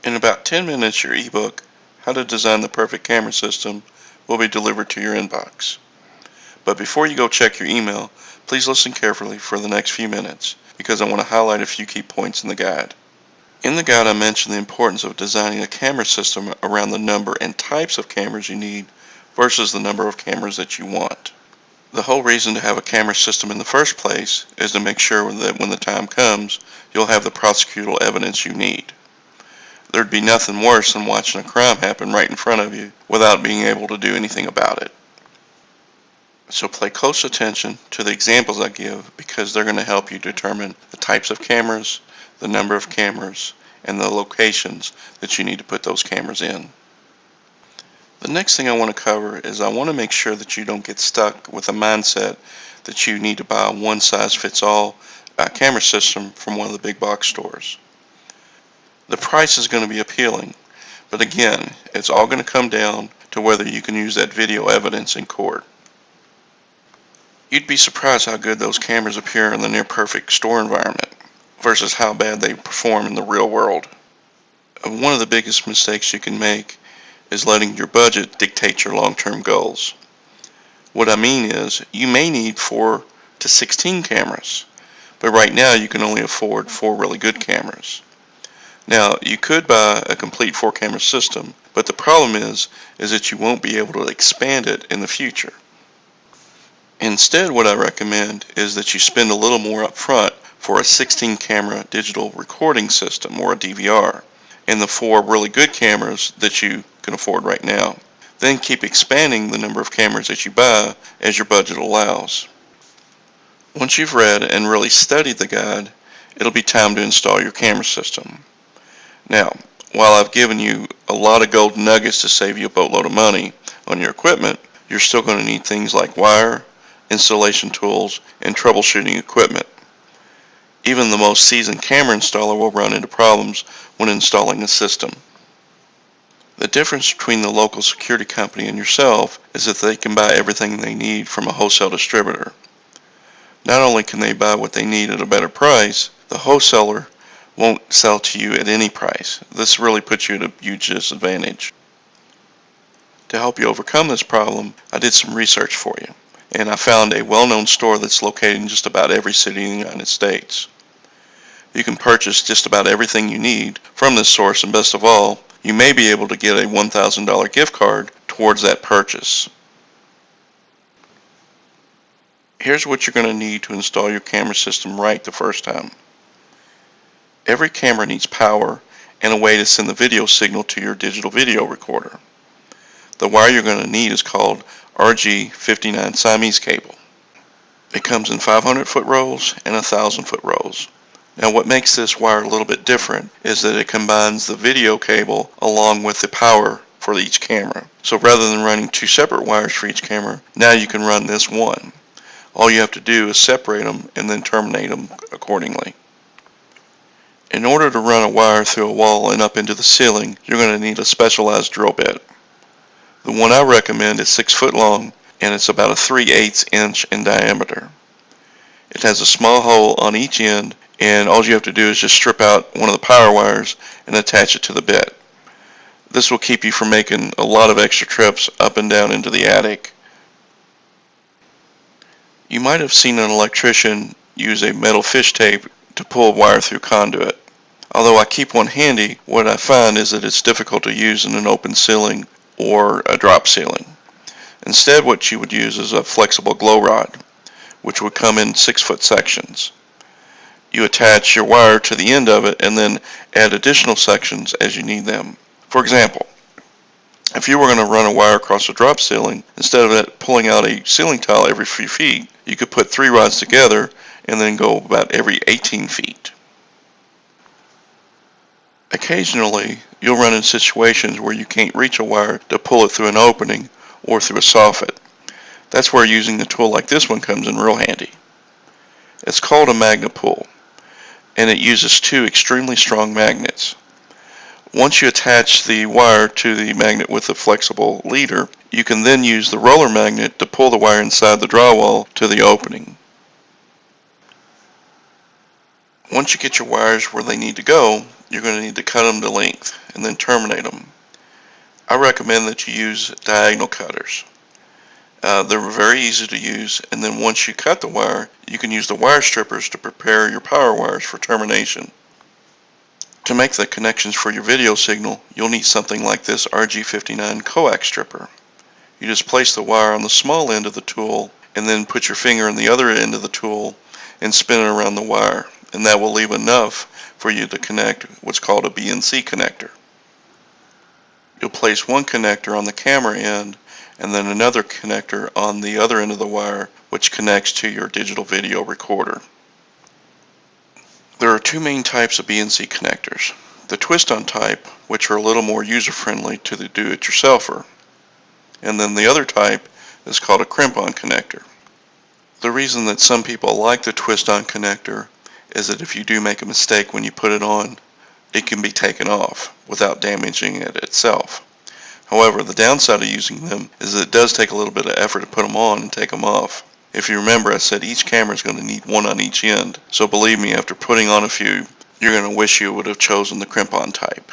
In about 10 minutes, your ebook, How to Design the Perfect Camera System, will be delivered to your inbox. But before you go check your email, please listen carefully for the next few minutes, because I want to highlight a few key points in the guide. In the guide, I mentioned the importance of designing a camera system around the number and types of cameras you need versus the number of cameras that you want. The whole reason to have a camera system in the first place is to make sure that when the time comes, you'll have the prosecutable evidence you need. There'd be nothing worse than watching a crime happen right in front of you without being able to do anything about it. So pay close attention to the examples I give, because they're going to help you determine the types of cameras, the number of cameras, and the locations that you need to put those cameras in. The next thing I want to cover is I want to make sure that you don't get stuck with a mindset that you need to buy a one-size-fits-all camera system from one of the big box stores. The price is going to be appealing, but again, it's all going to come down to whether you can use that video evidence in court. You'd be surprised how good those cameras appear in the near-perfect store environment versus how bad they perform in the real world. One of the biggest mistakes you can make is letting your budget dictate your long-term goals. What I mean is, you may need 4 to 16 cameras, but right now you can only afford 4 really good cameras. Now, you could buy a complete 4-camera system, but the problem is that you won't be able to expand it in the future. Instead, what I recommend is that you spend a little more up front for a 16-camera digital recording system, or a DVR, and the 4 really good cameras that you can afford right now. Then keep expanding the number of cameras that you buy as your budget allows. Once you've read and really studied the guide, it'll be time to install your camera system. Now, while I've given you a lot of gold nuggets to save you a boatload of money on your equipment, you're still going to need things like wire, installation tools, and troubleshooting equipment. Even the most seasoned camera installer will run into problems when installing a system. The difference between the local security company and yourself is that they can buy everything they need from a wholesale distributor. Not only can they buy what they need at a better price, the wholesaler won't sell to you at any price. This really puts you at a huge disadvantage. To help you overcome this problem, I did some research for you, and I found a well-known store that's located in just about every city in the United States. You can purchase just about everything you need from this source, and best of all, you may be able to get a $1,000 gift card towards that purchase. Here's what you're going to need to install your camera system right the first time. Every camera needs power and a way to send the video signal to your digital video recorder. The wire you're going to need is called RG59 Siamese cable. It comes in 500-foot rolls and 1,000-foot rolls. Now, what makes this wire a little bit different is that it combines the video cable along with the power for each camera. So rather than running 2 separate wires for each camera, now you can run this one. All you have to do is separate them and then terminate them accordingly. In order to run a wire through a wall and up into the ceiling, you're going to need a specialized drill bit. The one I recommend is 6 foot long, and it's about a 3/8 inch in diameter. It has a small hole on each end, and all you have to do is just strip out one of the power wires and attach it to the bit. This will keep you from making a lot of extra trips up and down into the attic. You might have seen an electrician use a metal fish tape to pull wire through conduit. Although I keep one handy, what I find is that it's difficult to use in an open ceiling or a drop ceiling. Instead, what you would use is a flexible glow rod, which would come in 6-foot sections. You attach your wire to the end of it and then add additional sections as you need them. For example, if you were going to run a wire across a drop ceiling, instead of pulling out a ceiling tile every few feet, you could put 3 rods together and then go about every 18 feet. Occasionally, you'll run into situations where you can't reach a wire to pull it through an opening or through a soffit. That's where using a tool like this one comes in real handy. It's called a magnet pull, and it uses 2 extremely strong magnets. Once you attach the wire to the magnet with the flexible leader, you can then use the roller magnet to pull the wire inside the drywall to the opening. Once you get your wires where they need to go, you're going to need to cut them to length and then terminate them. I recommend that you use diagonal cutters. They're very easy to use, and then once you cut the wire, you can use the wire strippers to prepare your power wires for termination. To make the connections for your video signal, you'll need something like this RG59 coax stripper. You just place the wire on the small end of the tool and then put your finger on the other end of the tool and spin it around the wire, and that will leave enough for you to connect what's called a BNC connector. You'll place one connector on the camera end and then another connector on the other end of the wire, which connects to your digital video recorder. There are two main types of BNC connectors. The twist-on type, which are a little more user-friendly to the do-it-yourselfer, and then the other type is called a crimp-on connector. The reason that some people like the twist-on connector is that if you do make a mistake when you put it on, it can be taken off without damaging it itself. However, the downside of using them is that it does take a little bit of effort to put them on and take them off. If you remember, I said each camera is going to need one on each end, so believe me, after putting on a few, you're going to wish you would have chosen the crimp-on type.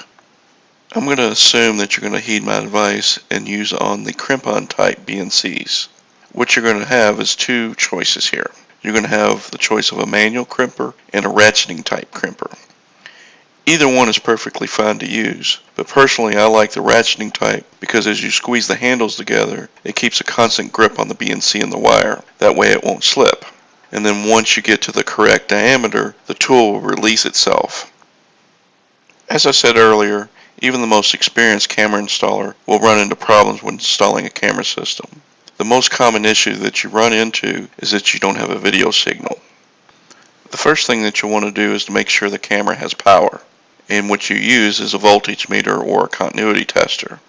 I'm going to assume that you're going to heed my advice and use on the crimp-on type BNCs. What you're going to have is two choices here. You're going to have the choice of a manual crimper and a ratcheting type crimper. Either one is perfectly fine to use, but personally I like the ratcheting type because as you squeeze the handles together, it keeps a constant grip on the BNC and the wire. That way it won't slip. And then once you get to the correct diameter, the tool will release itself. As I said earlier, even the most experienced camera installer will run into problems when installing a camera system. The most common issue that you run into is that you don't have a video signal. The first thing that you'll want to do is to make sure the camera has power, and what you use is a voltage meter or a continuity tester.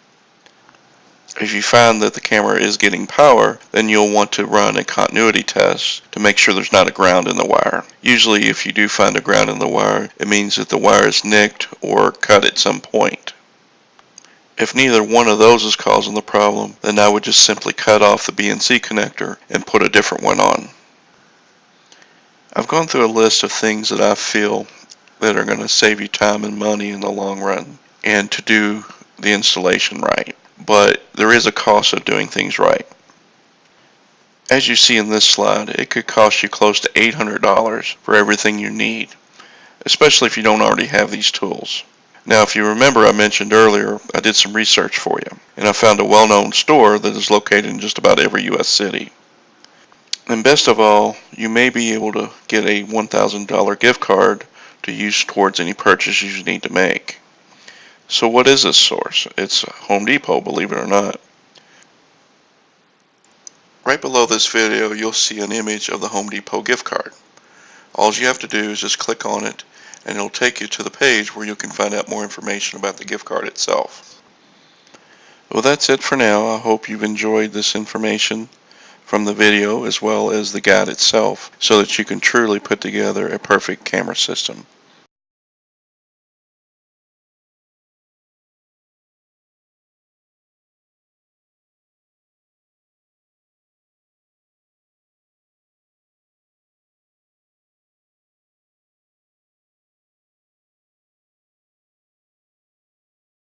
If you find that the camera is getting power, then you'll want to run a continuity test to make sure there's not a ground in the wire. Usually if you do find a ground in the wire, it means that the wire is nicked or cut at some point. If neither one of those is causing the problem, then I would just simply cut off the BNC connector and put a different one on. I've gone through a list of things that I feel that are going to save you time and money in the long run and to do the installation right. But there is a cost of doing things right. As you see in this slide, it could cost you close to $800 for everything you need, especially if you don't already have these tools. Now, if you remember, I mentioned earlier, I did some research for you, and I found a well-known store that is located in just about every U.S. city. And best of all, you may be able to get a $1,000 gift card to use towards any purchases you need to make. So what is this source? It's Home Depot, believe it or not. Right below this video, you'll see an image of the Home Depot gift card. All you have to do is just click on it, and it'll take you to the page where you can find out more information about the gift card itself. Well, that's it for now. I hope you've enjoyed this information from the video as well as the guide itself so that you can truly put together a perfect camera system.